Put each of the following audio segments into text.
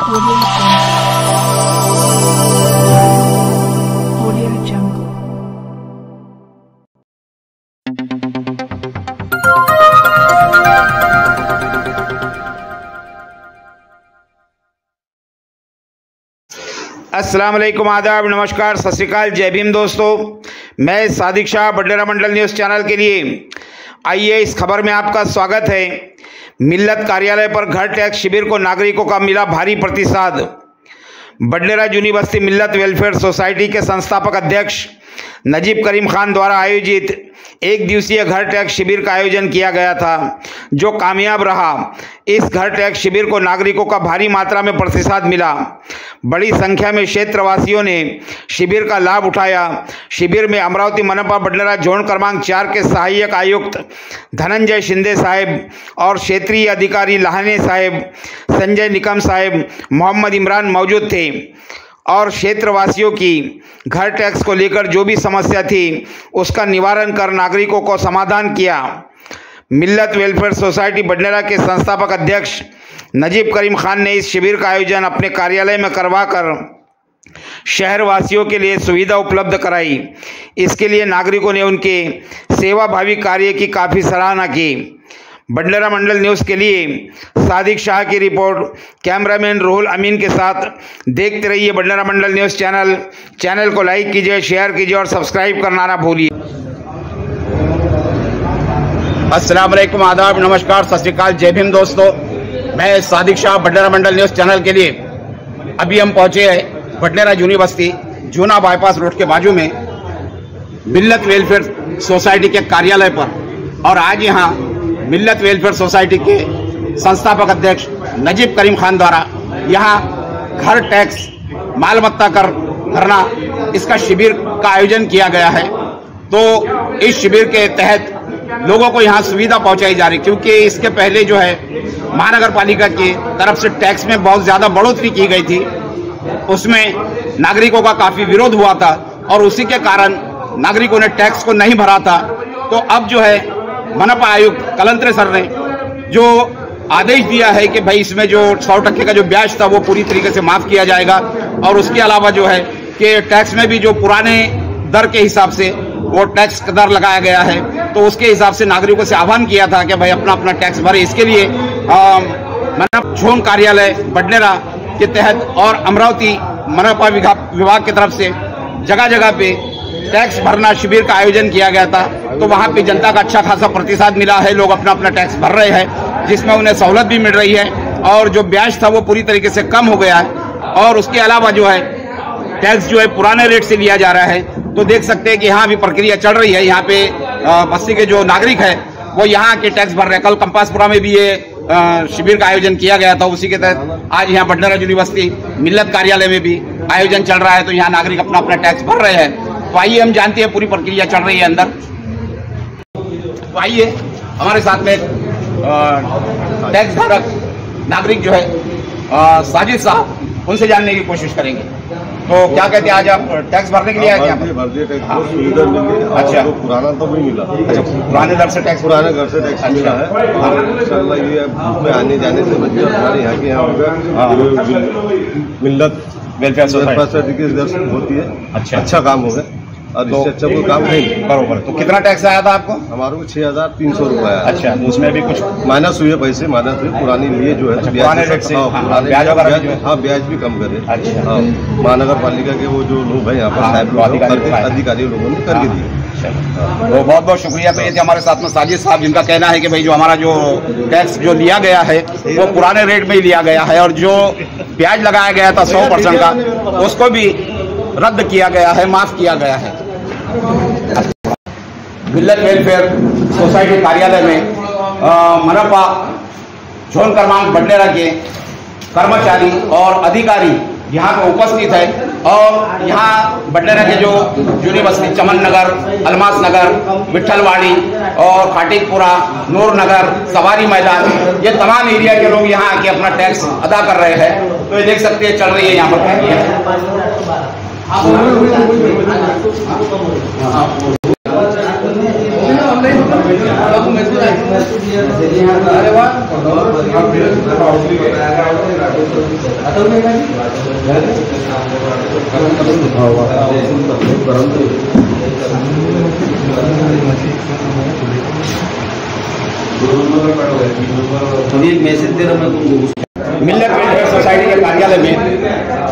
अस्सलाम वालेकुम, आदाब, नमस्कार, सत श्री अकाल, जय भीम दोस्तों। मैं सादिक शाह बडनेरा मंडल न्यूज़ चैनल के लिए आइए इस खबर में आपका स्वागत है। मिल्लत कार्यालय पर घर टैक्स शिविर को नागरिकों का मिला भारी प्रतिसाद। बडनेरा जूनी बस्ती मिल्लत वेलफेयर सोसाइटी के संस्थापक अध्यक्ष नजीब करीम खान द्वारा आयोजित एक दिवसीय घर टैक्स शिविर का आयोजन किया गया था, जो कामयाब रहा। इस घर टैक्स शिविर को नागरिकों का भारी मात्रा में प्रतिसाद मिला। बड़ी संख्या में क्षेत्रवासियों ने शिविर का लाभ उठाया। शिविर में अमरावती मनपा बडनेरा जोन क्रमांक 4 के सहायक आयुक्त धनंजय शिंदे साहेब और क्षेत्रीय अधिकारी लाहने साहेब, संजय निकम साहेब, मोहम्मद इमरान मौजूद थे और क्षेत्रवासियों की घर टैक्स को लेकर जो भी समस्या थी उसका निवारण कर नागरिकों को समाधान किया। मिल्लत वेलफेयर सोसाइटी बडनेरा के संस्थापक अध्यक्ष नजीब करीम खान ने इस शिविर का आयोजन अपने कार्यालय में करवाकर शहरवासियों के लिए सुविधा उपलब्ध कराई। इसके लिए नागरिकों ने उनके सेवाभावी कार्य की काफ़ी सराहना की। बडनेरा मंडल न्यूज़ के लिए सादिक शाह की रिपोर्ट। कैमरामैन रुहुल अमीन के साथ देखते रहिए बडनेरा मंडल न्यूज़ चैनल को लाइक कीजिए, शेयर कीजिए और सब्सक्राइब करना ना भूलिए। अस्सलाम वालेकुम, आदाब, नमस्कार, सत श्री अकाल, जय भीम दोस्तों। मैं सादिक शाह बडनेरा मंडल न्यूज़ चैनल के लिए अभी हम पहुंचे हैं बडनेरा जूनी बस्ती जूना बाईपास रोड के बाजू में मिल्लत वेलफेयर सोसाइटी के कार्यालय पर। और आज यहाँ मिल्लत वेलफेयर सोसाइटी के संस्थापक अध्यक्ष नजीब करीम खान द्वारा यहाँ घर टैक्स मालमत्ता कर भरना इसका शिविर का आयोजन किया गया है। तो इस शिविर के तहत लोगों को यहाँ सुविधा पहुंचाई जा रही, क्योंकि इसके पहले जो है महानगर पालिका की तरफ से टैक्स में बहुत ज्यादा बढ़ोतरी की गई थी। उसमें नागरिकों का काफी विरोध हुआ था और उसी के कारण नागरिकों ने टैक्स को नहीं भरा था। तो अब जो है मनपा आयुक्त कलंत्रे सर ने जो आदेश दिया है कि भाई इसमें जो 100% का जो ब्याज था वो पूरी तरीके से माफ किया जाएगा। और उसके अलावा जो है कि टैक्स में भी जो पुराने दर के हिसाब से वो टैक्स का दर लगाया गया है, तो उसके हिसाब से नागरिकों से आह्वान किया था कि भाई अपना अपना टैक्स भरे। इसके लिए मनपा जोन कार्यालय बडनेरा के तहत और अमरावती मनपा विभाग की तरफ से जगह जगह पे टैक्स भरना शिविर का आयोजन किया गया था। तो वहाँ पे जनता का अच्छा खासा प्रतिसाद मिला है। लोग अपना अपना टैक्स भर रहे हैं, जिसमें उन्हें सहूलत भी मिल रही है और जो ब्याज था वो पूरी तरीके से कम हो गया है। और उसके अलावा जो है टैक्स जो है पुराने रेट से लिया जा रहा है। तो देख सकते हैं कि यहाँ भी प्रक्रिया चल रही है। यहाँ पे बस्ती के जो नागरिक है वो यहाँ के टैक्स भर रहे हैं। कल कंपासपुरा में भी ये शिविर का आयोजन किया गया था। उसी के तहत आज यहाँ बडनेरा यूनिवर्सिटी मिल्लत कार्यालय में भी आयोजन चल रहा है। तो यहाँ नागरिक अपना अपना टैक्स भर रहे हैं। तो आइए हम जानते हैं पूरी प्रक्रिया चल रही है अंदर। तो आइए हमारे साथ में टैक्स धारक नागरिक जो है साजिद साहब, उनसे जानने की कोशिश करेंगे। तो क्या कहते हैं, आज आप टैक्स भरने के लिए आए थे? भर दिए टैक्स, बहुत सुविधा मिली। अच्छा, तो पुराना तो नहीं मिला। अच्छा, पुराने दर से टैक्स, पुराने घर से टैक्स मिला है। इंशाल्लाह ये में आने जाने से बच गया। हमारे यहाँ के मिल्लत वेलफेयर सोसाइटी की दर होती है। अच्छा काम हो गया और इससे अच्छा कोई काम नहीं। बरोबर। तो कितना टैक्स आया था आपको? हमारे को 6,300 रुपये आया। अच्छा, उसमें भी कुछ माइनस हुए, पैसे माइनस हुए पुरानी लिए जो है। पुराने रेट से ब्याज भी कम करे। अच्छा, महानगर पालिका के वो जो लोग हैं यहाँ पर साहब अधिकारी लोगों ने करके दिए। तो बहुत बहुत शुक्रिया। तो ये थे हमारे साथ में साजिद साहब, जिनका कहना है कि भाई जो हमारा जो टैक्स जो लिया गया है वो पुराने रेट में ही लिया गया है और जो ब्याज लगाया गया था 100% का, उसको भी रद्द किया गया है, माफ किया गया है। मिल्लत वेलफेयर सोसाइटी कार्यालय में मनपा जोन क्रमांक बडनेरा के कर्मचारी और अधिकारी यहाँ पे उपस्थित है। और यहाँ बडनेरा के जो जूनी बस्ती, चमन नगर, अलमास नगर, विठलवाड़ी और खाटिकपुरा, नूर नगर, सवारी मैदान, ये तमाम एरिया के लोग यहाँ आके अपना टैक्स अदा कर रहे हैं। तो ये देख सकते हैं चल रही है यहाँ पर अभी एक मैसेज दे रहा मैं तुमको। मिल्लत वेलफेयर सोसाइटी के कार्यालय में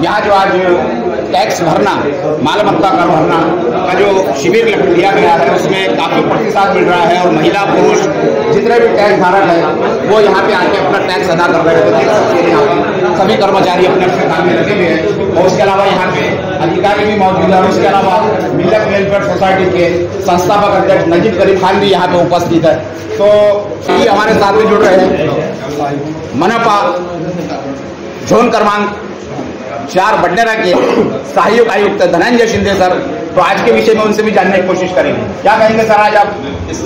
यहाँ जो आज टैक्स भरना, मालमत्ता कर भरना का जो शिविर लिया गया है उसमें काफी प्रतिसाद मिल रहा है और महिला पुरुष जितने भी टैक्स धारक है वो यहाँ पे आके अपना टैक्स अदा कर रहे हैं। देख सकते हैं यहाँ पे सभी कर्मचारी अपने अपने काम में लगे हुए हैं और उसके अलावा यहाँ पे अधिकारी भी मौजूद है और उसके अलावा मिल्लत वेलफेयर सोसाइटी के संस्थापक अध्यक्ष नजीब करीम खान भी यहाँ पे उपस्थित है। तो ये हमारे साथ में जुड़ रहे हैं मनपा जोन क्रमांक 4 बडनेरा के सहायक आयुक्त धनंजय शिंदे सर। तो आज के विषय में उनसे भी जानने की कोशिश करेंगे। क्या कहेंगे सर, आज आप इस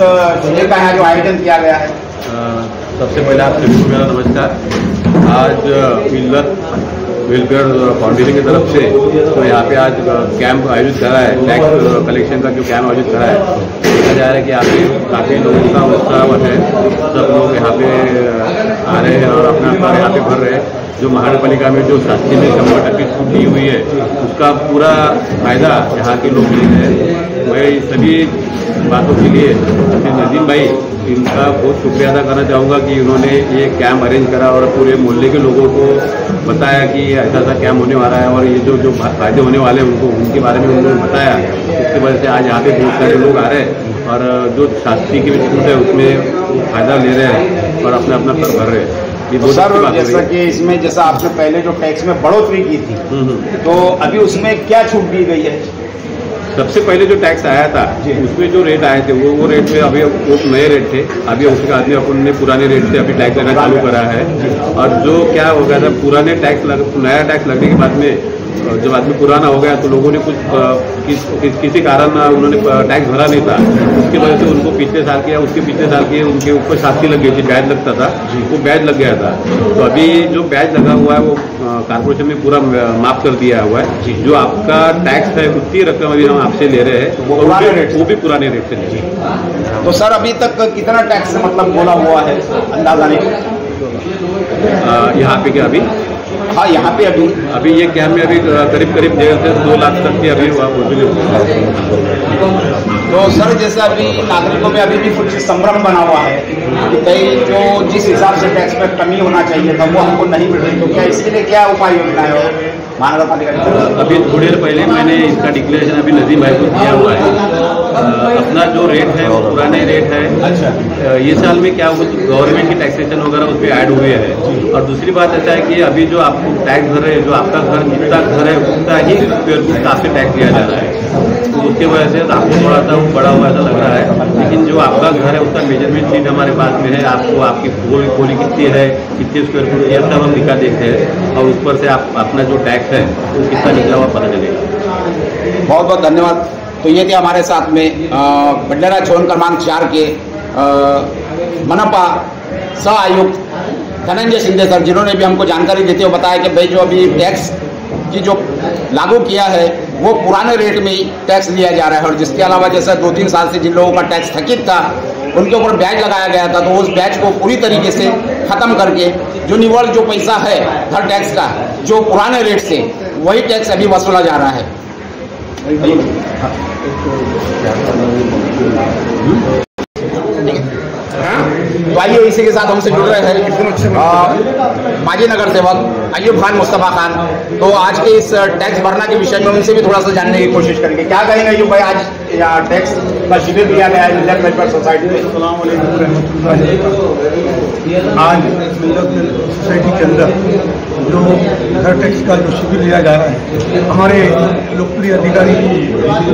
शिविर का यहाँ जो आयोजन किया गया है? सबसे पहले आप सभी को मेरा नमस्कार। आज मिल्लत वेलफेयर फाउंडेशन की तरफ से तो यहाँ पे आज कैंप आयोजित करा है, टैक्स कलेक्शन का जो कैंप आयोजित करा है। देखा जा रहा है कि यहाँ पे काफ़ी लोगों का उत्साह है, सब लोग यहाँ पे आ रहे हैं और अपना अपना यहाँ पे भर रहे हैं। जो महानगरपालिका में जो शास्त्री में 100% छूट दी हुई है उसका पूरा फायदा यहाँ के लोग ले रहे हैं। मैं सभी बातों के लिए नजीम भाई इनका बहुत शुक्रिया अदा करना चाहूँगा कि उन्होंने ये कैंप अरेंज करा और पूरे मोहल्ले के लोगों को बताया कि ऐसा ऐसा कैंप होने वाला है और ये जो फायदे होने वाले हैं उनको उनके बारे में उन्होंने बताया। उसकी वजह से आज यहाँ पे बहुत सारे लोग आ रहे हैं और जो शास्त्री की छूट है उसमें फायदा ले रहे हैं और अपना अपना कर भर रहे हैं। तो सर जैसा कि इसमें जैसा आपने पहले जो टैक्स में बढ़ोतरी की थी तो अभी उसमें क्या छूट दी गई है? सबसे पहले जो टैक्स आया था उसमें जो रेट आए थे वो रेट में अभी वो नए रेट थे। अभी उसके बाद में अपन ने पुराने रेट से अभी टैक्स लगना चालू करा है और जो क्या हो गया था पुराने नया टैक्स लगने के बाद में जब आदमी पुराना हो गया तो लोगों ने किसी कारण उन्होंने टैक्स भरा नहीं था, उसकी वजह से उनको पिछले साल के या उसके पिछले साल के उनके ऊपर शास्ती लग गई थी, ब्याज लगता था, वो ब्याज लग गया था। तो अभी जो ब्याज लगा हुआ है वो कारपोरेशन में पूरा माफ कर दिया हुआ है। जो आपका टैक्स है उतनी रकम अभी हम आपसे ले रहे हैं वो भी पुराने रेट से ले रहे हैं। तो सर अभी तक कितना टैक्स मतलब बोला हुआ है अंदाजा नहीं? यहाँ पे क्या अभी? हाँ यहाँ पे अभी ये कैंप में अभी करीब 1.5 से 2 लाख तक की अभी वसूली होगी। तो सर जैसे अभी नागरिकों में अभी भी कुछ संभ्रम बना हुआ है कि कई जो जिस हिसाब से टैक्स में कमी होना चाहिए था वो हमको नहीं मिल रही, तो क्या इसके लिए क्या उपाय योजना है महानगरपालिका की तरफ? अभी थोड़ी देर पहले मैंने इसका डिक्लेरेशन अभी नजीम भाई को दिया हुआ है। अपना जो रेट है वो पुराने रेट है। अच्छा, ये साल में क्या हुआ गवर्नमेंट की टैक्सेशन वगैरह उस पर ऐड हुए हैं। और दूसरी बात ऐसा है कि अभी जो आपको टैक्स भर रहे हैं, जो आपका घर जितना घर है उतना ही स्क्वायर फुट आपसे टैक्स दिया जा रहा है। तो उसके वजह से आपको थोड़ा सा बड़ा हुआ ऐसा लग रहा है, लेकिन जो आपका घर है उसका मेजरमेंट शीट हमारे पास में है। आपको आपकी गोली कितनी है, कितने स्क्वायर फुट, ये सब हम दिखा देते हैं और उस पर से आप अपना जो टैक्स है वो कितना निकला हुआ पता चलेगा। बहुत बहुत धन्यवाद। तो ये थे हमारे साथ में बडनेरा जोन क्रमांक 4 के मनपा सह आयुक्त धनंजय शिंदे सर, जिन्होंने भी हमको जानकारी देते हुए बताया कि भाई जो अभी टैक्स की जो लागू किया है वो पुराने रेट में ही टैक्स लिया जा रहा है और जिसके अलावा जैसे 2-3 साल से जिन लोगों का टैक्स स्थगित था उनके ऊपर ब्याज लगाया गया था, तो उस ब्याज को पूरी तरीके से खत्म करके जो निवल जो पैसा है घर टैक्स का जो पुराने रेट से वही टैक्स अभी वसूला जा रहा है। तो आइए इसी के साथ हमसे जुड़ रहे हैं माजी नगर सेवक अय्यूब खान मुस्तफा खान। तो आज के इस टैक्स भरना के विषय में उनसे भी थोड़ा सा जानने की कोशिश करेंगे। क्या कहेंगे अय्यूब भाई, आज टैक्स का शिविर दिया गया है मिल्लत वेलफेयर सोसाइटी में? आज मिल्लत सोसाइटी के अंदर जो घर टैक्स का जो शिविर लिया जा रहा है, हमारे लोकप्रिय अधिकारी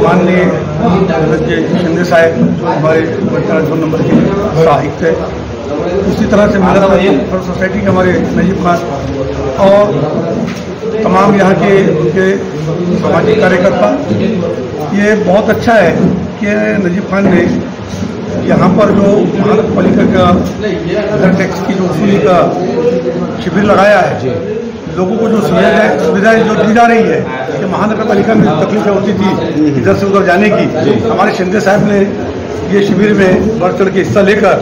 माननीय शिंदे साहब जो हमारे बडनेरा जोन नंबर के सहायक थे, उसी तरह से मिल्लत वेलफेयर सोसाइटी के हमारे नजीब खान और तमाम यहाँ के उनके सामाजिक कार्यकर्ता। ये बहुत अच्छा है कि नजीब खान ने यहाँ पर जो महानगरपालिका का घर टैक्स की जो वसूली का शिविर लगाया है, लोगों को जो सुविधाएं जो दी जा रही है कि महानगरपालिका में तकलीफें होती थी इधर से उधर जाने की, हमारे शिंदे साहब ने ये शिविर में बढ़ चढ़ के हिस्सा लेकर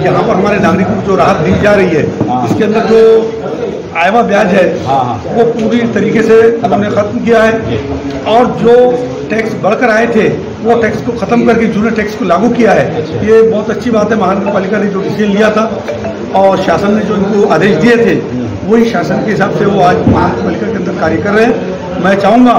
यहाँ पर हमारे नागरिकों को जो राहत दी जा रही है, इसके अंदर जो आयवा ब्याज है वो पूरी तरीके से उन्होंने खत्म किया है, और जो टैक्स बढ़कर आए थे वो टैक्स को खत्म करके जूनियर टैक्स को लागू किया है। ये बहुत अच्छी बात है। महानगर पालिका ने जो डिसीजन लिया था और शासन ने जो इनको आदेश दिए थे वही शासन के हिसाब से वो आज महानगर पालिका के अंदर कार्य कर रहे हैं। मैं चाहूँगा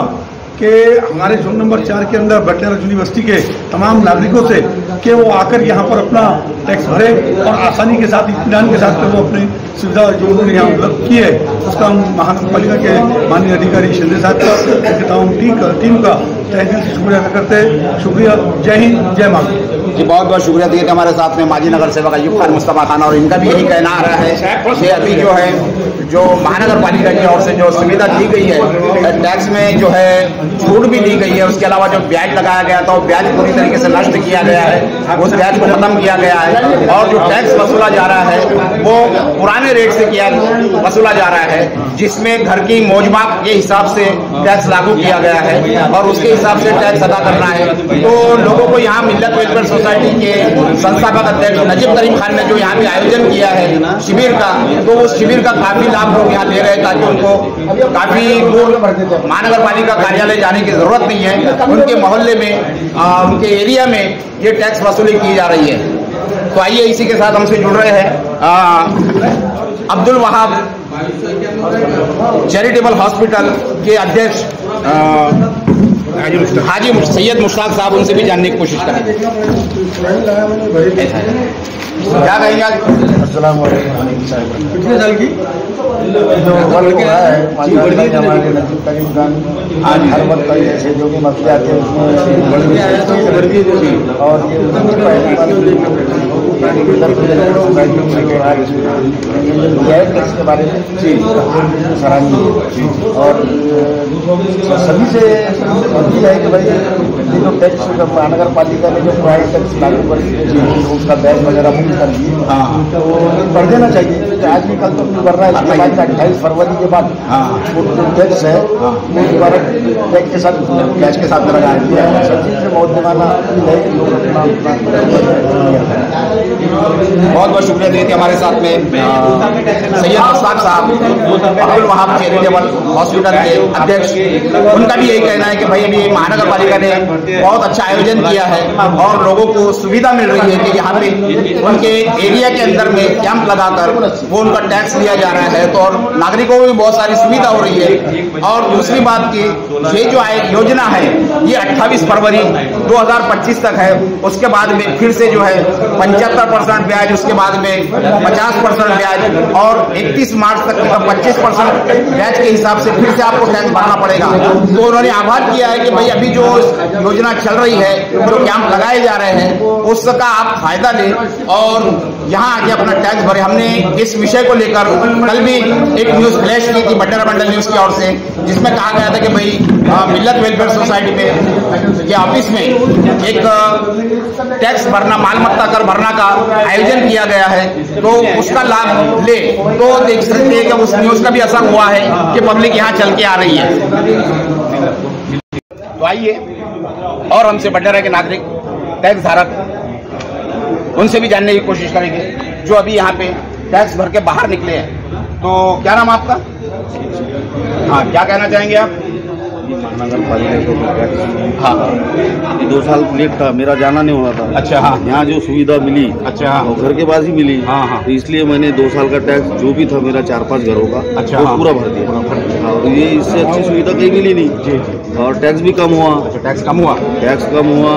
कि हमारे जोन नंबर 4 के अंदर भटनेरा यूनिवर्सिटी के तमाम नागरिकों से कि वो आकर यहाँ पर अपना टैक्स भरे और आसानी के साथ, इत्मीनान के साथ वो अपनी सुविधा जो उन्होंने यहाँ उपलब्ध की है उसका हम महानगर पालिका के माननीय अधिकारी शिंदे साहब का, उनके तमाम टीम का तहे दिल से शुक्रिया अदा करते हैं। शुक्रिया। जय हिंद, जय मां। जी बहुत बहुत शुक्रिया दिए थे हमारे साथ में माजी नगर सेवक अयूब खान मुस्तफा खान, और इनका भी यही कहना आ रहा है कि अभी जो है जो महानगर पालिका की ओर से जो सुविधा दी गई है, टैक्स में जो है छूट भी दी गई है, उसके अलावा जो ब्याज लगाया गया था वो ब्याज पूरी तरीके से नष्ट किया गया है, उस ब्याज को खत्म किया गया है, और जो टैक्स वसूला जा रहा है वो पुराने रेट से वसूला जा रहा है, जिसमें घर की मौजमाप के हिसाब से टैक्स लागू किया गया है और उसके हिसाब से टैक्स अदा करना है। तो लोगों को यहाँ मिल्लत वेलफेयर सोसाइटी के संस्थापक अध्यक्ष नजीब करीम खान ने जो यहाँ पे आयोजन किया है शिविर का, तो उस शिविर का काफी लाभ लोग यहाँ ले रहे हैं, ताकि उनको काफी दूर महानगर पालिका कार्यालय जाने की जरूरत नहीं है, उनके मोहल्ले में उनके एरिया में ये टैक्स वसूली की जा रही है। तो आइए इसी के साथ हमसे जुड़ रहे हैं अब्दुल वहाब चैरिटेबल हॉस्पिटल के अध्यक्ष हाजी सैयद मुश्ताक साहब, उनसे भी जानने की कोशिश करेंगे। क्या कहेंगे आज? कितने साल की जो वर्ग हुआ है हमारे नजीब करीम खान आज हर वक्त जैसे जो भी मसले आते हैं उसमें और ये टैक्स के बारे में सराहनीय और सभी से विनती है कि भाई ये जो टैक्स महानगर पालिका ने जो प्राइस टैक्स लागू कर उसका बैग वगैरह मुक्त कर दिए तो बढ़ देना चाहिए, क्योंकि आज भी कल तो बढ़ रहा है। 28 फरवरी के बाद वो जो टैक्स है वो दोबारा टैक्स के साथ कैश के साथ लगाया गया है। सचिव से बहुत दिवाना बहुत बहुत शुक्रिया दिए थे हमारे साथ में सैयद मुश्ताक साहब अब्दुल वहाब चैरिटेबल हॉस्पिटल के अध्यक्ष, उनका भी यही कहना है कि भाई अभी महानगर पालिका ने बहुत अच्छा आयोजन किया है और लोगों को सुविधा मिल रही है कि यहाँ पे उनके एरिया के अंदर में कैंप लगाकर वो उनका टैक्स लिया जा रहा है, तो और नागरिकों को भी बहुत सारी सुविधा हो रही है। और दूसरी बात की ये जो योजना है ये 28 फरवरी 2025 तक है, उसके बाद में फिर से जो है 75% ब्याज, उसके बाद में 50% ब्याज और 31 मार्च तक 25% ब्याज के हिसाब से फिर से आपको टैक्स भरना पड़ेगा। तो उन्होंने आह्वान किया है कि भाई अभी जो योजना चल रही है, जो कैंप लगाए जा रहे हैं उसका आप फायदा लें और यहाँ आके अपना टैक्स भरे। हमने इस विषय को लेकर कल भी एक न्यूज फ्लैश की थी भटनेरा मंडल न्यूज की ओर से, जिसमें कहा गया था कि भाई मिल्लत वेलफेयर सोसाइटी में के ऑफिस में एक टैक्स भरना, मालमत्ता कर भरना का आयोजन किया गया है, तो उसका लाभ ले। तो देख सकते हैं कि उस न्यूज का भी असर हुआ है कि पब्लिक यहाँ चल के आ रही है। तो आइए और हमसे भटनेरा के नागरिक टैक्स धारक उनसे भी जानने की कोशिश करेंगे जो अभी यहाँ पे टैक्स भर के बाहर निकले हैं। तो क्या नाम आपका? हाँ, क्या कहना चाहेंगे आप? महानगर पालिका हाँ 2 साल लेट था, मेरा जाना नहीं हुआ था। अच्छा हाँ, यहाँ जो सुविधा मिली अच्छा हाँ, घर के पास ही मिली। हाँ हाँ, तो इसलिए मैंने 2 साल का टैक्स जो भी था मेरा 4-5 घरों का अच्छा वो हाँ, पूरा भर दिया। और ये इससे अच्छी सुविधा कहीं मिली नहीं जी जी। और टैक्स भी कम हुआ। अच्छा, टैक्स कम हुआ? टैक्स कम हुआ,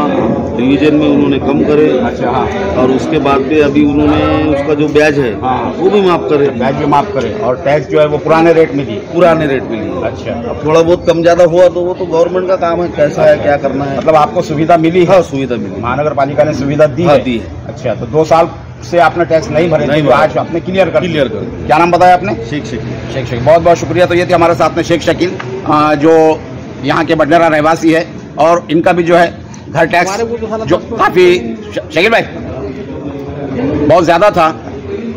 डिवीजन में उन्होंने कम करे। अच्छा हाँ, और उसके बाद में अभी उन्होंने उसका जो ब्याज है वो भी माफ करे। ब्याज भी माफ करे और टैक्स जो है वो पुराने रेट में दी, पुराने रेट में ली। अच्छा, अब थोड़ा बहुत कम ज्यादा हुआ तो वो तो गवर्नमेंट का काम है, कैसा है क्या करना है। मतलब आपको सुविधा मिली है? हाँ, सुविधा मिली, महानगर पालिका ने सुविधा दी हाँ, है। दी है। अच्छा, तो 2 साल से आपने टैक्स नहीं भरे, नहीं तो भरा। आज आपने क्लियर कर क्लियर दिया। कर। क्या नाम बताया आपने? शेख शेख। बहुत बहुत शुक्रिया। तो ये थे हमारे साथ में शेख शकील, जो यहाँ के भटनेरा रहवासी है, और इनका भी जो है घर टैक्स जो काफी, शकील भाई, बहुत ज्यादा था,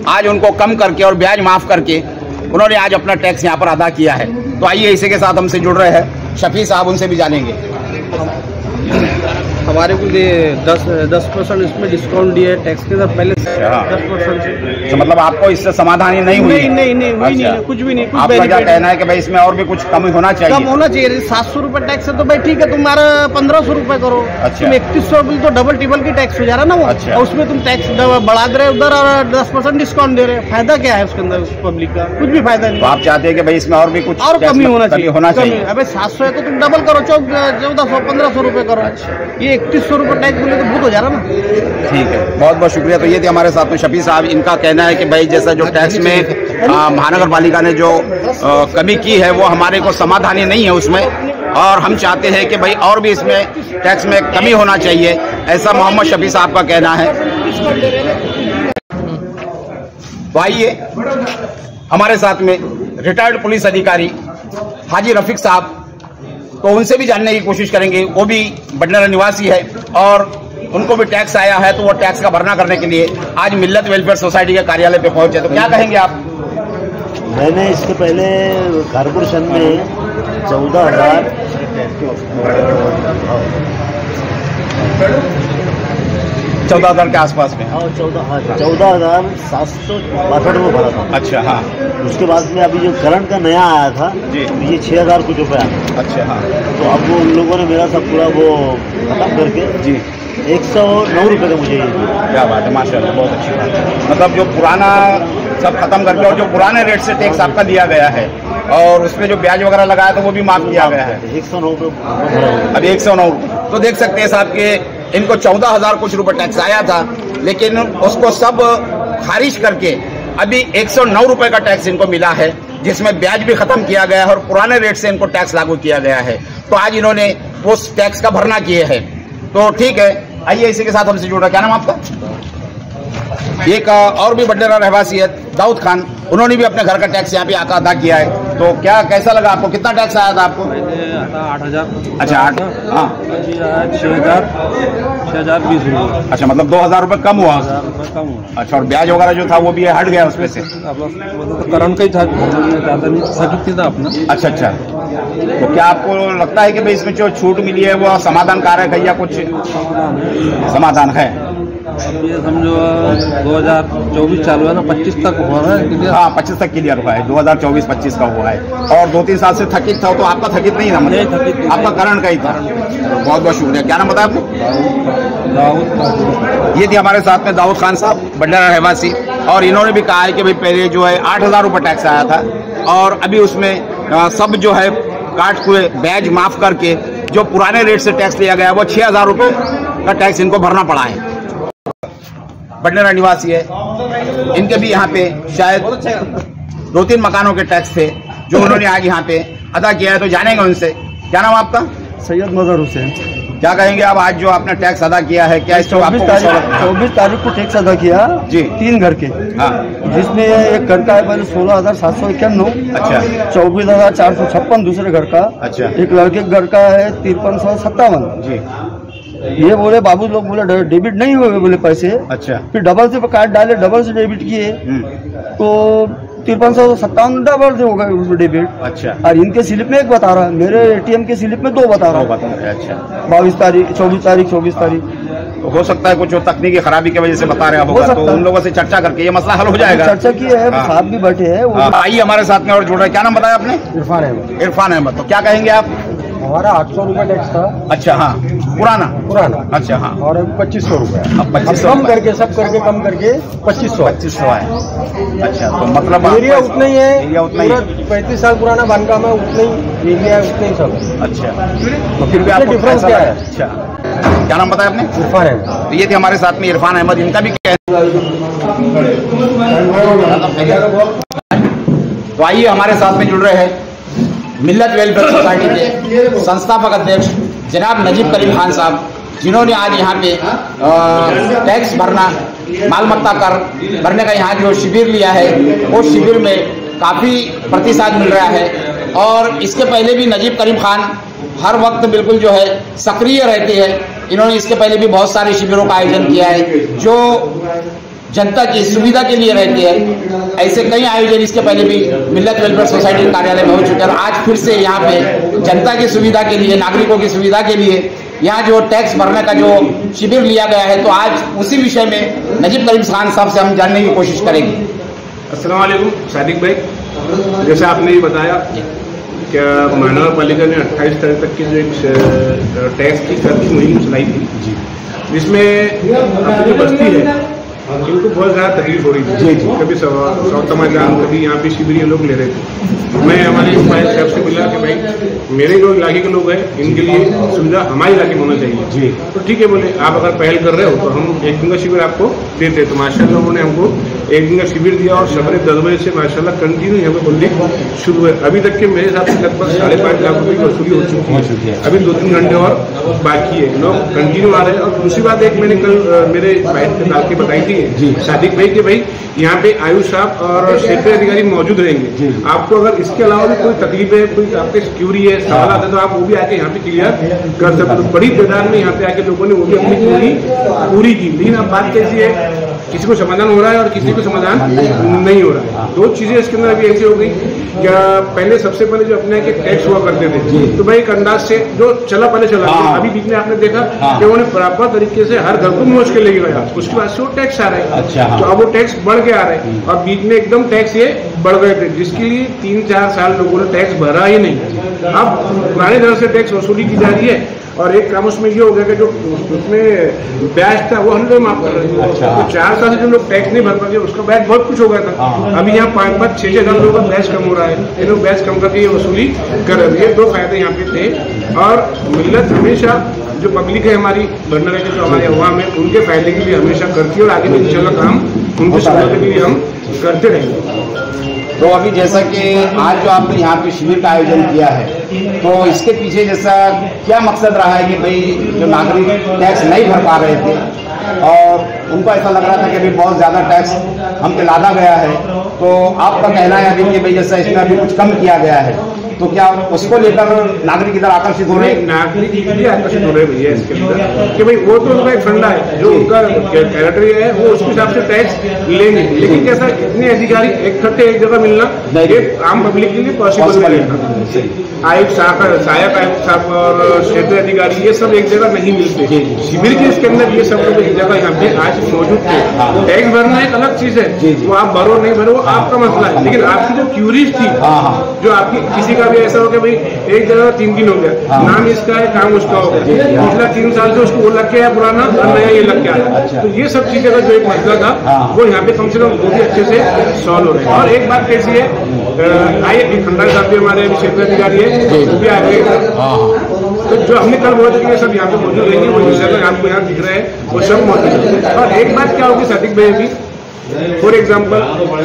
आज उनको कम करके और ब्याज माफ करके उन्होंने आज अपना टैक्स यहाँ पर अदा किया है। तो आइए इसी के साथ हमसे जुड़ रहे हैं शफी साहब, उनसे भी जानेंगे। हमारे को 10% इसमें डिस्काउंट दिया है टैक्स के साथ पहले 10%। तो मतलब आपको इससे समाधानी नहीं हुई? नहीं, कुछ भी नहीं। आपका क्या कहना है कि भाई इसमें और भी कुछ कमी होना चाहिए? कम होना चाहिए। 700 रुपए टैक्स है तो भाई ठीक है, तुम्हारा 1500 रुपए करो। अच्छा। तुम 3100 रुपये तो डबल टिबल की टैक्स हो जा रहा ना वो। अच्छा। और उसमें तुम टैक्स बढ़ा दे रहे उधर और 10% डिस्काउंट दे रहे, फायदा क्या है उसके अंदर पब्लिक का? कुछ भी फायदा नहीं। तो आप चाहते हैं कि भाई इसमें और भी कुछ और कमी होना चाहिए। अबे 700 है तो तुम डबल करो, 1400 1500 रुपए करो। ये 3100 रुपए टैक्स बोले तो बहुत हो जा रहा ना। ठीक है, बहुत बहुत शुक्रिया। तो ये थे हमारे साथ में शफी साहब। इनका कहना है कि भाई जैसा जो टैक्स में महानगर पालिका ने जो कमी की है वो हमारे को समाधानी नहीं है उसमें, और हम चाहते हैं कि भाई और भी इसमें टैक्स में कमी होना चाहिए, ऐसा मोहम्मद शफी साहब का कहना है। तो आइए हमारे साथ में रिटायर्ड पुलिस अधिकारी हाजी रफीक साहब, तो उनसे भी जानने की कोशिश करेंगे। वो भी बडनेरा निवासी है और उनको भी टैक्स आया है, तो वो टैक्स का भरना करने के लिए आज मिल्लत वेलफेयर सोसाइटी के कार्यालय पे पहुंचे। तो क्या कहेंगे आप? मैंने इसके पहले कारपोरेशन में 14,000 के आसपास में। 14,762 में भरा था। अच्छा, हाँ। उसके बाद में अभी जो करंट का नया आया था जी, ये 6,000 कुछ रुपये आया। अच्छा, हाँ। तो अब वो उन लोगों ने मेरा सब पूरा वो खत्म करके जी 109 रुपये का मुझे ये दिया। क्या बात है, माशाल्लाह, बहुत अच्छी बात है। मतलब जो पुराना सब खत्म करके और जो पुराने रेट से टैक्स आपका दिया गया है और उसमें जो ब्याज वगैरह लगाया था वो भी माफ किया गया है। 109 रुपये, अभी 109 रुपये। तो देख सकते हैं साहब कि इनको 14,000 कुछ रुपए टैक्स आया था, लेकिन उसको सब खारिज करके अभी 109 रुपए का टैक्स इनको मिला है, जिसमें ब्याज भी खत्म किया गया है और पुराने रेट से इनको टैक्स लागू किया गया है। तो आज इन्होंने उस टैक्स का भरना किए हैं। तो ठीक है, आइए इसी के साथ हमसे जुड़ रहा। क्या नाम आपका? एक और भी बडनेरा रहवासी है दाऊद खान, उन्होंने भी अपने घर का टैक्स यहाँ पे आकर अदा किया है। तो क्या कैसा लगा आपको? कितना टैक्स आया था आपको? 8,000। अच्छा, 8, हाँ, 6,020 रुपये। अच्छा, मतलब 2,000 रुपये कम हुआ। कम हुआ। अच्छा, और ब्याज वगैरह जो था वो भी हट गया उसमें से? मतलब तो करंट का ही था, ज़्यादा नहीं सकित था अपना। अच्छा अच्छा। तो क्या आपको लगता है कि भाई इसमें जो छूट मिली है वो समाधान कारक है या कुछ समाधान है? अब ये समझो 2024 चालू है ना, 25 तक हो रहा है। हाँ, 25 तक क्लियर हुआ है, 2024-25 का हुआ है। और 2-3 साल से थकित था, तो आपका थकित नहीं था? मतलब आपका करंट का ही था। बहुत बहुत शुक्रिया। क्या नाम बताया आपको? दाऊद। ये थी हमारे साथ में दाऊद खान साहब, बडनेरा रहवासी, और इन्होंने भी कहा है कि भाई पहले जो है 8,000 रुपये टैक्स आया था और अभी उसमें सब जो है काट हुए ब्याज माफ करके जो पुराने रेट से टैक्स लिया गया वो 6,000 रुपये का टैक्स इनको भरना पड़ा है। बडनेरा निवासी है, इनके भी यहाँ पे शायद 2-3 मकानों के टैक्स थे जो उन्होंने आज यहाँ पे अदा किया है। तो जानेंगे उनसे। क्या नाम आपका? सैयद मजहर हुसैन। क्या कहेंगे आप? आज जो आपने टैक्स अदा किया है, क्या इसको 24 तारीख को टैक्स अदा किया जी, 3 घर के। हाँ, जिसमें एक घर का है पहले 16,791। अच्छा, 24,456 दूसरे घर का। अच्छा, एक लड़के के घर का है 5357 जी। ये बोले बाबू लोग बोले डेबिट नहीं हुए बोले पैसे। अच्छा, फिर डबल से कार्ड डाले, डबल से डेबिट किए तो 5357 डबल से हो गए डेबिट। अच्छा, और इनके स्लिप में 1 बता रहा है, मेरे एटीएम के स्लिप में 2 बता रहा है। अच्छा, 22 तारीख 24 तारीख 24 तारीख। तो हो सकता है कुछ जो तकनीकी खराबी की वजह से बता रहे होगा, तो उन लोगों से चर्चा करके ये मसला हल हो जाएगा। चर्चा की है, हाँ, साहब भी बैठे हैं। आइए हमारे साथ में और जुड़ रहे। क्या नाम बताया आपने? इरफान अहमद। इरफान अहमद। तो क्या कहेंगे आप? हमारा 800 रुपये टैक्स था। अच्छा, हाँ, पुराना। अच्छा, हाँ, और अभी 2500 रुपये। अब 2500 कम करके सब करके कम करके 2500 है। अच्छा, तो मतलब एरिया उतना ही है, एरिया उतना ही 35 साल पुराना बांधकाम है, उतना ही एरिया है, उतना ही सब। अच्छा, तो फिर भी आपको डिफरेंस क्या है? अच्छा, क्या नाम बताया आपने? इरफान अहमद। तो ये थे हमारे साथ में इरफान अहमद, इनका भी तो आइए हमारे साथ में जुड़ रहे हैं मिल्लत वेलफेयर सोसाइटी के संस्थापक अध्यक्ष जनाब नजीब करीम खान साहब, जिन्होंने आज यहाँ पे टैक्स भरना, मालमत्ता कर भरने का यहाँ जो शिविर लिया है, वो शिविर में काफ़ी प्रतिसाद मिल रहा है। और इसके पहले भी नजीब करीम खान हर वक्त बिल्कुल जो है सक्रिय रहते हैं। इन्होंने इसके पहले भी बहुत सारे शिविरों का आयोजन किया है जो जनता की सुविधा के लिए रहते हैं। ऐसे कई आयोजन इसके पहले भी मिल्लत वेलफेयर सोसाइटी कार्यालय में हो चुके हैं और आज फिर से यहाँ पे जनता की सुविधा के लिए, नागरिकों की सुविधा के लिए यहाँ जो टैक्स भरने का जो शिविर लिया गया है, तो आज उसी विषय में नजीब करीम खान साहब से हम जानने की कोशिश करेंगे। अस्सलाम वालेकुम सादिक भाई, जैसे आपने ये बताया क्या महानगर पालिका ने 28 तारीख तक की जो एक टैक्स की कर की मुहिम चलाई थी, जिसमें अपनी जो बस्ती है इनको बहुत ज़्यादा तकलीफ हो रही थी। कभी सौतमाजान, कभी यहाँ पे शिविर लोग ले रहे थे। मैं हमारे उपायुक्त साहब से मिला कि भाई मेरे जो इलाके के लोग हैं इनके लिए सुविधा हमारे इलाके में होना चाहिए। तो ठीक है बोले, आप अगर पहल कर रहे हो तो हम 1 दिन का शिविर आपको देते। तो माशाल्लाह उन्होंने हमको 1 दिन का शिविर दिया और सवेरे 10 बजे से माशाल्लाह कंटिन्यू यहाँ पे पब्लिक शुरू है। अभी तक के मेरे हिसाब से लगभग 5.5 लाख रुपये की वसूली हो चुकी है। अभी 2-3 घंटे और बाकी है, लोग कंटिन्यू आ रहे हैं। और दूसरी बात एक मैंने कल मेरे बाइट के डाल के बताई थी सादिक भाई कि भाई यहाँ पे आयुष साहब और क्षेत्रीय अधिकारी मौजूद रहेंगे। आपको अगर इसके अलावा भी कोई तकलीफ है, कोई आपके क्यूरी है, सवाल आते तो आप वो भी आके यहाँ पे क्लियर कर सकते हो। बड़ी तादाद में यहाँ पे आके लोगों ने वो भी अपनी क्यूरी पूरी की। लेकिन अब बात कैसी है, किसी को समाधान हो रहा है और किसी को समाधान नहीं हो रहा है। 2 चीजें इसके अंदर अभी ऐसी हो गई क्या, पहले सबसे पहले जो अपने के टैक्स हुआ करते थे तो भाई एक अंदाज से जो चला पहले चला, अभी बीच में आपने देखा कि उन्होंने प्रॉपर तरीके से हर घर को मोच के लेके गया, उसके बाद से वो टैक्स आ रहा है। तो अब वो टैक्स बढ़ के आ रहा है और बीच में एकदम टैक्स ये बढ़ गए थे, जिसके लिए 3-4 साल लोगों ने टैक्स भरा ही नहीं। अब पुराने दर से टैक्स वसूली की जा रही है और एक काम उसमें ये हो गया कि जो उसमें ब्याज था वो 100 माफ कर रहे हैं। तो 4 साल से जो लोग टैक्स नहीं भर पाते उसका ब्याज बहुत कुछ हो गया था। अभी यहाँ 5-6 हज़ार लोगों का ब्याज कम हो रहा है, ये लोग ब्याज कम करके ये वसूली कर रहे हैं। ये 2 फायदे यहाँ पे थे। और मिल्लत हमेशा जो पब्लिक है हमारी भंडारा के, जो हमारे अवाम है, उनके फायदे के लिए हमेशा करती है और आगे भी इंशाल्लाह काम उनकी सुविधा के लिए हम करते रहेंगे। तो अभी जैसा कि आज जो आपने यहाँ पे शिविर का आयोजन किया है, तो इसके पीछे जैसा क्या मकसद रहा है कि भाई जो नागरिक टैक्स नहीं भर पा रहे थे और उनको ऐसा लग रहा था कि अभी बहुत ज़्यादा टैक्स हम पे लादा गया है, तो आपका कहना है अभी कि भाई जैसा इसमें अभी कुछ कम किया गया है, तो क्या उसको लेकर नागरिक इधर आकर्षित हो रहे हैं? नागरिक इसलिए आकर्षित हो रहे हैं भैया इसके अंदर कि भाई वो तो उनका एक फंडा है, जो उनका टेरिटरी है वो उसके हिसाब से टैक्स लेंगे। लेकिन कैसा इतने अधिकारी इकट्ठे एक जगह मिलना ये आम पब्लिक के लिए पॉसिबल नहीं है। आयुक्त साहब, सहायक आयुक्त साहब और क्षेत्रीय अधिकारी ये सब एक जगह नहीं मिलते। शिविर के इसके अंदर ये सब लोग एक जगह यहाँ पे आज मौजूद थे। टैक्स भरना एक अलग चीज है, वो आप भरो नहीं भरो वो आपका मसला है। लेकिन आपकी जो क्यूरीज थी, जो आपकी किसी का भी ऐसा हो गया भाई एक जगह 3 दिन हो गया, नाम इसका है काम उसका हो गया, पिछला 3 साल से उसको वो लग के आया पुराना और नया ये लग के आया। तो ये सब चीजें का जो एक मसला था वो यहाँ पे कम से कम बहुत ही अच्छे से सॉल्व हो रहे हैं। और एक बात कैसी है, आइए खंडारी साहब भी हमारे क्षेत्रीय अधिकारी है, वो भी आ गए। तो जो हमने कल बोला था कि सब यहाँ पे मौजूद रहेंगे, वो विषय आपको यहाँ दिख रहे हैं, वो सब मौजूद है। और एक बात क्या होगी सादिक भाई, भी फॉर एग्जाम्पल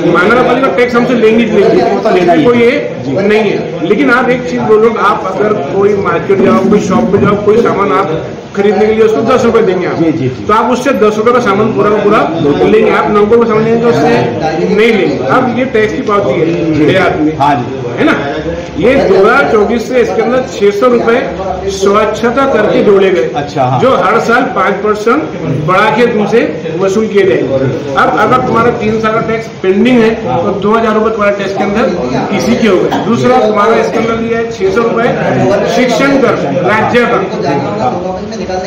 महानगर पालिका टैक्स हमसे लेंगी कोई ये नहीं है। लेकिन आप एक चीज बोलो, आप अगर कोई मार्केट जाओ, कोई शॉप पे जाओ, कोई सामान आप खरीदने के लिए उसको 10 रुपए देंगे आप, तो आप उससे 10 रुपए का सामान पूरा का पूरा लेंगे। आप 90 का सामान लेंगे तो उससे नहीं लेंगे। अब ये टैक्स की पावती है देहात में, है ना। ये 2024 से इसके अंदर 600 रुपए स्वच्छता करके जोड़े गए, जो हर साल 5% बढ़ा के तुमसे वसूल किए जाएंगे। अब अगर तुम्हारा 3 साल का टैक्स पेंडिंग है तो 2000 रुपए तुम्हारे टैक्स के अंदर इसी के हो गए। दूसरा तुम्हारा इसके अंदर लिया है 600 रुपए शिक्षण कर राज्य का,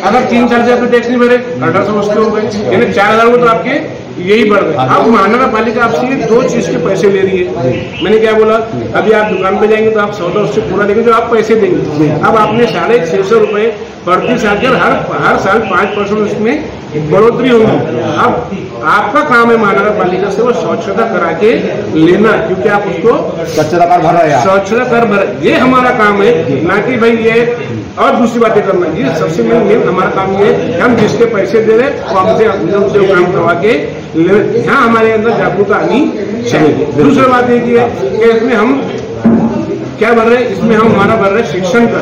अगर 3 साल से आपने टैक्स नहीं भरे 1800 उसके हो गए, यानी 4000 रुपए तो आपके यही बढ़ गए। अब महानगर पालिका आपसे ये 2 चीज के पैसे ले रही है। मैंने क्या बोला, अभी आप दुकान पे जाएंगे तो आप सौदा उससे पूरा देंगे जो आप पैसे देंगे। अब आपने 650 रुपए प्रति साल के हर साल 5% उसमें बढ़ोतरी होगी। अब आपका काम है महानगर पालिका से वो स्वच्छता करा के लेना, क्योंकि आप उसको स्वच्छता कर भर रहे हैं, स्वच्छता कर भर, ये हमारा काम है, ना कि भाई ये और दूसरी बातें करना। ये सबसे मेन हमारा काम ये है, हम जिसके पैसे दे रहे वो हमसे काम करवा के यहाँ हमारे अंदर जागरूकता आनी चाहिए। दूसरी बात एक है कि इसमें हम क्या भर रहे हैं, इसमें हम हमारा भर रहे हैं शिक्षण का।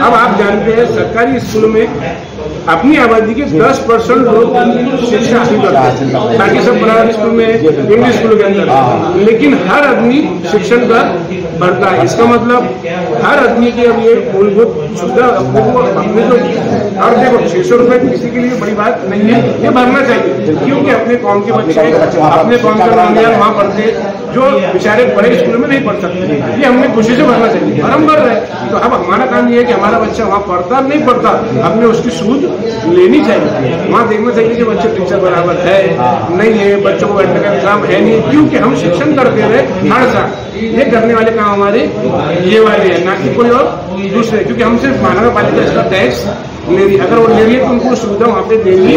अब आप जानते हैं सरकारी स्कूलों में अपनी आबादी के 10% लोग शिक्षा हासिल करते हैं, बाकी सब प्राइवेट स्कूल में, इंग्लिश स्कूल के अंदर। लेकिन हर आदमी शिक्षण का बढ़ता है, इसका मतलब हर आदमी की अब ये मूलभूत सुविधा अपने जो, और देखो 600 रुपए किसी के लिए बड़ी बात नहीं है, ये भरना चाहिए, क्योंकि अपने कौम के बच्चे अपने कौम के नाम वहाँ पढ़ते, जो बेचारे बड़े स्कूलों में नहीं पढ़ सकते, ये हमें खुशी से भरना चाहिए और हम भर रहे हैं। तो अब हमारा काम ये है कि हमारा बच्चा वहाँ पढ़ता नहीं पढ़ता, हमने उसकी सूद लेनी चाहिए, वहाँ देखना चाहिए कि बच्चे टीचर बराबर है नहीं है, बच्चों को बैठने का इंतजाम है नहीं, क्योंकि हम शिक्षण करते रहे हर साल। ये करने वाले काम हमारे ये वाले हैं, ना कि कोई और दूसरे, क्योंकि हम सिर्फ महानगर पालिका इसका टैक्स ले रही है। अगर वो ले रही है तो उनको सुविधा वहाँ पे देनी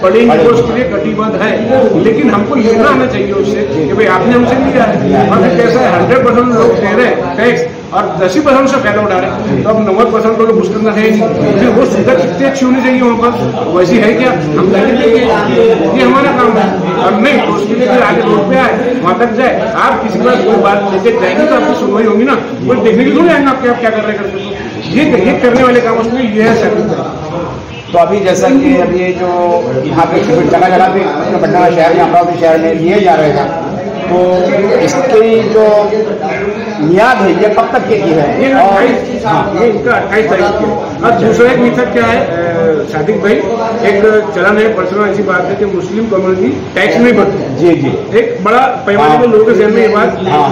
पड़ेगी, वो उसके लिए कटिबद्ध है, लेकिन हमको लेना आना चाहिए उससे कि भाई आपने हमसे लिया है। और फिर कैसा है 100% लोग दे रहे हैं टैक्स और 10% से फायदा उठा रहे हैं, तो अब 90% लोग उसके अंदर है नहीं, फिर वो सुविधा कितनी अच्छी होनी चाहिए वहाँ पर, वैसी है क्या? हम देंगे, ये हमारा काम है। और नहीं तो उसके लिए फिर आगे रोड पे आए, वहाँ तक जाए, आप किसी बात कोई बात लेके जाएंगे तो आपकी सुनवाई होगी ना, कोई देखने की थोड़ी आएंगे आप क्या कर रहे हैं। ये करने वाले काम उसमें ये है सर। तो अभी जैसा कि अभी ये जो यहाँ पे जगह जगह पे भंडारा शहर में, अमरावती शहर में लिए जा रहे हैं, तो इसकी जो मियाद है ये कब तक की है? ये 28 तारीख की। और दूसरा एक मिथक क्या है सादिक भाई, एक चलन है पर्सनल ऐसी बात है कि मुस्लिम कम्युनिटी टैक्स नहीं भरती। जी जी, एक बड़ा पैमाने में लोगों के जहन में ये बात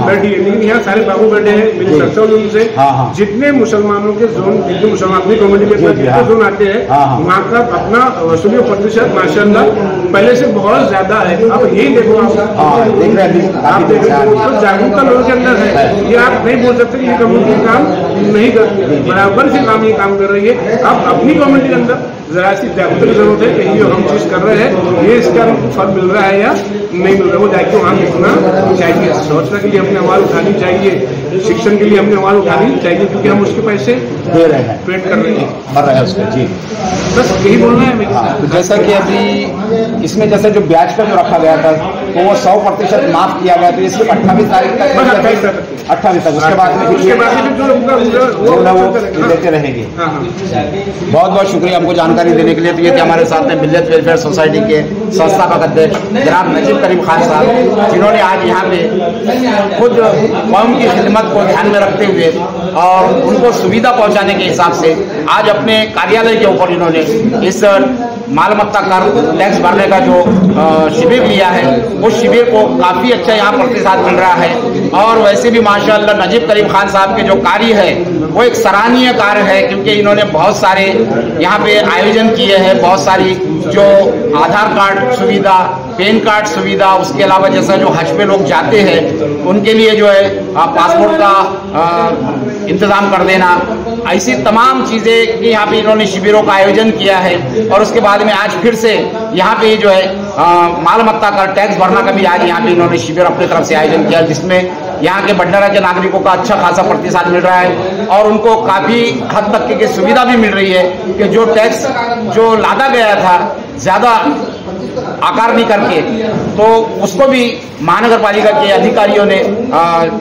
बैठी है, लेकिन यहाँ सारे बाबू बैठे हैं, मेरी चर्चा हुई उनसे, जितने मुसलमानों के जोन, जितने मुसलमान अपनी कम्युनिटी के जितने जोन आते हैं, वहाँ का अपना वसूली प्रतिशत माशाल्लाह पहले से बहुत ज्यादा है। अब यही देखो आप देखो तो जागरूकता लोगों के अंदर है, ये आप नहीं बोल सकते ये कम्युनिटी काम नहीं करती, बराबर से काम ये काम कर रही है। अब अपनी कम्युनिटी के अंदर जरा सी जागरूकता की जरूरत है कि ये हम चीज कर रहे हैं, ये इसका फल मिल रहा है या नहीं मिल रहा है, वो जाके वहाँ देखना चाहिए। स्वच्छता के लिए हमने आवाज उठानी चाहिए, शिक्षण के लिए हमने आवाज उठानी चाहिए, क्योंकि हम उसके पैसे दे रहे हैं, पेड कर रहे हैं, भर रहे हैं उसको। जी, बस यही बोलना है भाई। तो जैसा कि अभी इसमें जैसे जो ब्याज का जो रखा गया था तो वो 100% माफ किया गया, तो ये सिर्फ 28 तारीख तक, 28 तक, उसके बाद में वो लेते रहेंगे। बहुत बहुत शुक्रिया हमको जानकारी देने के लिए। तो ये थे हमारे साथ में मिल्लत वेलफेयर सोसाइटी के संस्थापक अध्यक्ष जनाब नजीब करीम खान साहब, जिन्होंने आज यहाँ पे खुद कौम की खिदमत को ध्यान में रखते हुए और उनको सुविधा पहुँचाने के हिसाब से आज अपने कार्यालय के ऊपर इन्होंने इस मालमत्ता कर टैक्स भरने का जो शिविर लिया है, उस शिविर को काफ़ी अच्छा यहाँ प्रतिसाद मिल रहा है। और वैसे भी माशाअल्लाह नजीब करीम खान साहब के जो कार्य है वो एक सराहनीय कार्य है, क्योंकि इन्होंने बहुत सारे यहाँ पे आयोजन किए हैं, बहुत सारी जो आधार कार्ड सुविधा, पैन कार्ड सुविधा, उसके अलावा जैसा जो हज पे लोग जाते हैं उनके लिए जो है पासपोर्ट का इंतजाम कर देना, ऐसी तमाम चीज़ें कि यहाँ पे इन्होंने शिविरों का आयोजन किया है। और उसके बाद में आज फिर से यहाँ पे जो है मालमत्ता कर टैक्स भरना का भी आज यहाँ पे इन्होंने शिविर अपनी तरफ से आयोजन किया, जिसमें यहाँ के भंडारा के नागरिकों का अच्छा खासा प्रतिसाद मिल रहा है और उनको काफ़ी हद तक की सुविधा भी मिल रही है कि जो टैक्स जो लादा गया था ज़्यादा आकार नहीं करके, तो उसको भी महानगर पालिका के अधिकारियों ने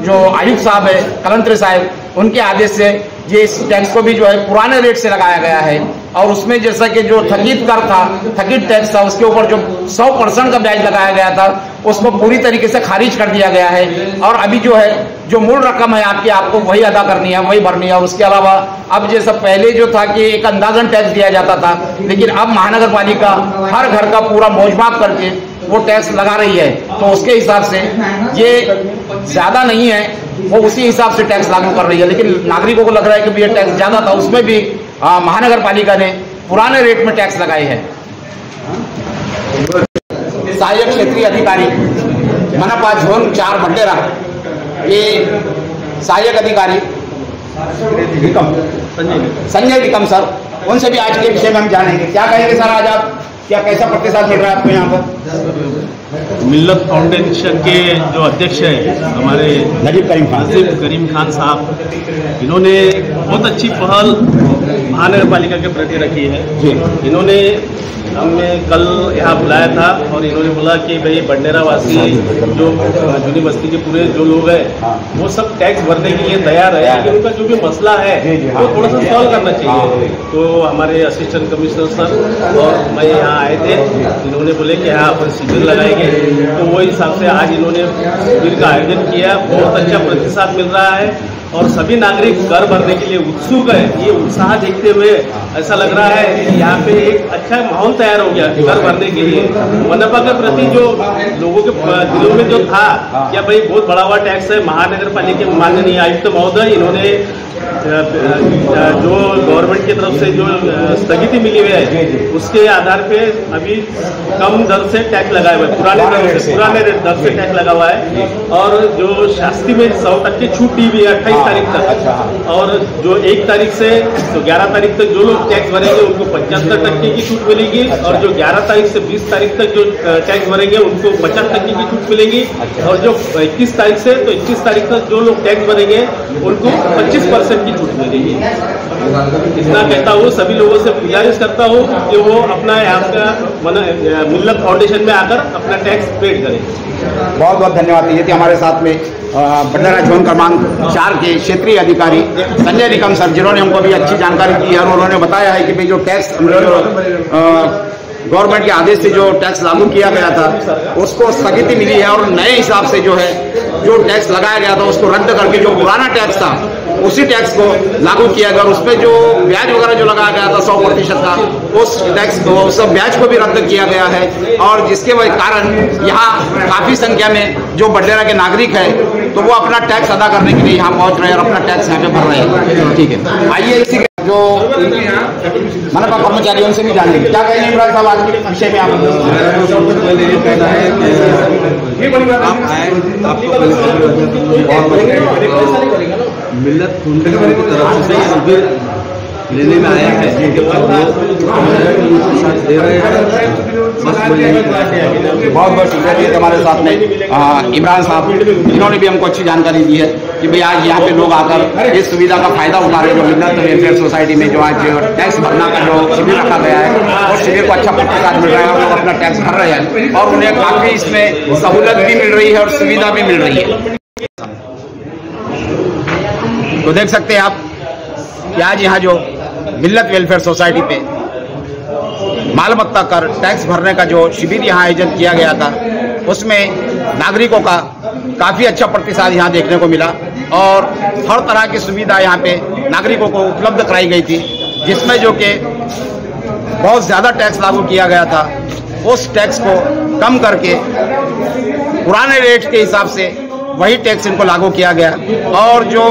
जो आयुक्त साहब है कलंत्री साहब, उनके आदेश से ये इस टैक्स को भी जो है पुराने रेट से लगाया गया है। और उसमें जैसा कि जो थकित कर था, थकित टैक्स था, उसके ऊपर जो 100% का ब्याज लगाया गया था उसको पूरी तरीके से खारिज कर दिया गया है। और अभी जो है जो मूल रकम है आपकी, आपको वही अदा करनी है, वही भरनी है। और उसके अलावा अब जैसा पहले जो था कि एक अंदाजन टैक्स दिया जाता था, लेकिन अब महानगर पालिका हर घर का पूरा मौजमात करके वो टैक्स लगा रही है, तो उसके हिसाब से ये ज्यादा नहीं है, वो उसी हिसाब से टैक्स लागू कर रही है। लेकिन नागरिकों को लग रहा है कि ये टैक्स ज्यादा था, उसमें भी महानगर पालिका ने पुराने रेट में टैक्स लगाए हैं। सहायक क्षेत्रीय अधिकारी मनपा जोन 4 भंडेरा ये सहायक अधिकारी संजय निकम सर, उनसे भी आज के विषय में हम जानेंगे। क्या कहेंगे सर, आज आप क्या कैसा प्रतिसाद मिल रहा है आपको यहाँ पर? मिल्लत फाउंडेशन के जो अध्यक्ष हैं हमारे नजीब करीम खान साहब, इन्होंने बहुत अच्छी पहल महानगर पालिका के प्रति रखी है। इन्होंने हमें कल यहाँ बुलाया था और इन्होंने बोला कि भाई भंडेरा वासी जो जूनी बस्ती के पूरे जो लोग हैं वो सब टैक्स भरने के लिए तैयार है, कि उनका जो भी मसला है वो थोड़ा सा सॉल्व करना चाहिए। तो हमारे असिस्टेंट कमिश्नर सर और मैं यहाँ आए थे, इन्होंने बोले कि यहाँ अपन शिविर लगाएंगे, तो वो हिसाब से आज इन्होंने शिविर का आयोजन किया। बहुत अच्छा प्रतिसाद मिल रहा है और सभी नागरिक कर भरने के लिए उत्सुक है। ये उत्साह देखते हुए ऐसा लग रहा है कि यहाँ पे एक अच्छा माहौल तैयार हो गया कर भरने के लिए। मनपा के प्रति जो लोगों के दिलों में जो था क्या भाई बहुत बड़ा हुआ टैक्स है, महानगर पालिका के माननीय आयुक्त महोदय इन्होंने जो गवर्नमेंट की तरफ से जो स्थगिति मिली हुई है उसके आधार पे अभी कम दर से टैक्स लगाया हुआ है, पुराने दर से टैक्स लगा हुआ है। और जो शास्त्री में 100% छूट दी हुई है 28 तारीख तक, और जो 1 तारीख से तो 11 तारीख तक जो लोग टैक्स भरेंगे उनको 75% की छूट मिलेगी, और जो 11 तारीख से 20 तारीख तक जो टैक्स भरेंगे उनको 50% की छूट मिलेगी, और जो 21 तारीख से तो 21 तारीख तक जो लोग टैक्स भरेंगे उनको 25% की छूट मिलेगी। इतना कहता हूँ, सभी लोगों से गुजारिश करता हूँ कि वो अपना यहाँ का मिल्लत फाउंडेशन में आकर अपना टैक्स पेड करें। बहुत बहुत धन्यवाद। ये थे हमारे साथ में भंडारा जोन क्रमांक 4 के क्षेत्रीय अधिकारी संजय निकम सर, जिन्होंने हमको भी अच्छी जानकारी दी है और उन्होंने बताया है कि भाई जो टैक्स गवर्नमेंट के आदेश से जो टैक्स लागू किया गया था उसको स्थगिति मिली है, और नए हिसाब से जो है जो टैक्स लगाया गया था उसको रद्द करके जो पुराना टैक्स था उसी टैक्स को लागू किया गया, और उसमें जो ब्याज वगैरह जो लगाया गया था 100% का उस टैक्स को, उस ब्याज को भी रद्द किया गया है। और जिसके कारण यहाँ काफी संख्या में जो बडलेरा के नागरिक है तो वो अपना टैक्स अदा करने के लिए यहाँ पहुंच रहे हैं और अपना टैक्स यहाँ पे भर रहे हैं। ठीक है, आइए इसी जो मनपा कर्मचारियों से भी जान लेंगे। क्या कहेंगे इमरान साहब आज के विषय में? मिल्लत फाउंडेशन की तरफ से शिविर लेने में आया है, दे रहे हैं। बहुत बहुत शुक्रिया हमारे साथ में इमरान साहब, इन्होंने भी हमको अच्छी जानकारी दी है कि भाई आज यहाँ पे लोग आकर इस सुविधा का फायदा उठा रहे हैं। जो मिल्लत वेलफेयर सोसाइटी में जो आज टैक्स भरना का जो शिविर रखा गया है और शिविर को अच्छा प्रतिसाद मिल रहा है, लोग अपना टैक्स भर रहे हैं और उन्हें काफी इसमें सहूलत भी मिल रही है और सुविधा भी मिल रही है। तो देख सकते हैं आप कि आज यहाँ जो मिल्लत वेलफेयर सोसाइटी पे मालमत्ता कर टैक्स भरने का जो शिविर यहाँ आयोजन किया गया था उसमें नागरिकों का काफी अच्छा प्रतिसाद यहाँ देखने को मिला, और हर तरह की सुविधा यहाँ पे नागरिकों को उपलब्ध कराई गई थी, जिसमें जो कि बहुत ज्यादा टैक्स लागू किया गया था उस टैक्स को कम करके पुराने रेट के हिसाब से वही टैक्स इनको लागू किया गया, और जो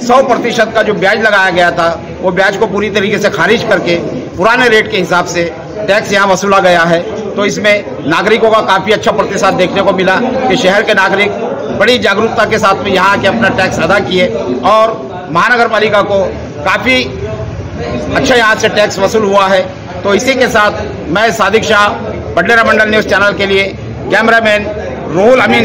100% का जो ब्याज लगाया गया था वो ब्याज को पूरी तरीके से खारिज करके पुराने रेट के हिसाब से टैक्स यहाँ वसूला गया है। तो इसमें नागरिकों का काफी अच्छा प्रतिसाद देखने को मिला कि शहर के नागरिक बड़ी जागरूकता के साथ में यहाँ आके अपना टैक्स अदा किए, और महानगर पालिका को काफी अच्छा यहाँ से टैक्स वसूल हुआ है। तो इसी के साथ मैं सादिक शाह, बडलेरा मंडल न्यूज चैनल के लिए कैमरामैन रोहुल अमीन।